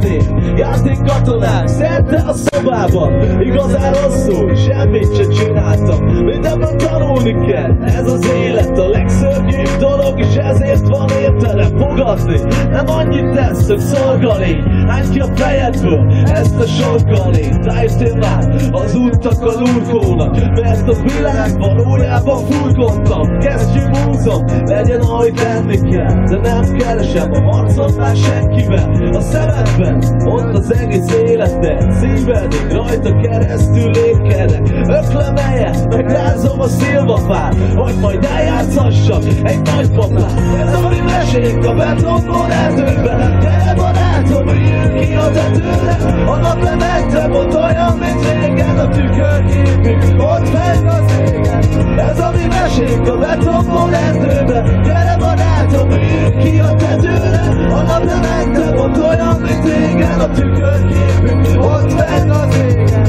szeretnék játék katonák szerte a szobában. Igazán rosszul, semmit se csináltam. Mindenben tanulni kell, ez az élet a legszörnyűbb dolog, és ezért van értelem fogadni. Nem annyit tesz, hogy szolgani, hány ki a fejedből ezt a sorgalét. Rájöttél már, az úttak a lurkolnak, mert a világ valójában furgontam. Kesztyű múzom, legyen ahogy lenni kell, de nem keresem a harcot már senkivel. A szemedben, ott az egész életed, szívedig rajta keresztül lépkedek. Öklemelje, megrázom a szilvafát, hogy majd eljátszhassak egy nagypapát. Ez a mi mesénk a betonból erdőben. Gyere barátom, üljünk ki a tetőre. A naplemente volt olyan, mint régen, a tükörképünk ott fenn az égen. Ez a mi mesénk a betonból erdőben. Gyere barátom, üljünk ki a tetőre. A naplemente volt olyan, mint régen, a tükörképünk ott fenn az égen.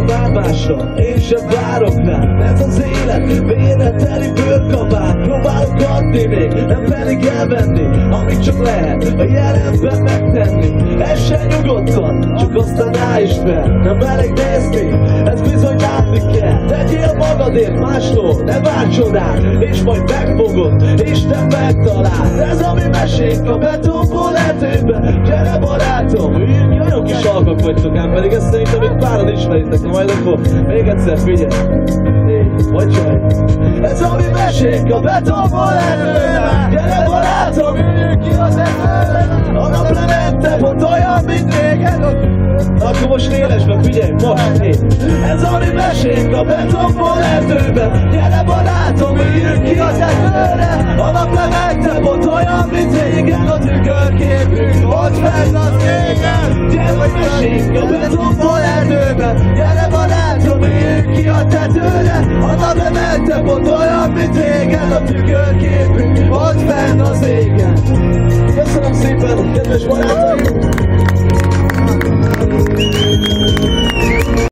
Bábásra, én sem várok rá, ez az élet, vére teli bőrkabát. Próbálok adni még, nem pedig elvenni, amit csak lehet a jelenben megtenni. Ez se nyugodtan, csak aztán ráismer, nem elég nézni, ez bizony látni kell. Tegyél magadért másról, ne várj csodát, és majd megfogod, Isten megtalál. Ez a mi mesénk a betonból erdőben. Gyere barátom, üljünk, nagyon kis alkak vagytok ám, pedig ezt szerintem itt páran ismeritek, majd akkor még egyszer figyelj. Vagy csaj. Ez a mi mesénk a betonból erdőben. Gyere barátom, üljünk ki az erdőben. A naplemente volt olyan, mint régen. Akkor most élesben figyelj, most én. Ez a mi mesénk a betonból erdőben. Gyere barátom, üljünk ki az erdőre. A naplemente volt olyan, mint régen. A tükörképünk ott fenn az égen. Gyere mesénk a betonból erdőben. Gyere barátom, üljünk ki a tetőre. A naplemente volt olyan, mint régen. A tükörképünk ott fenn az égen. Köszönöm szépen, kedves barátaim!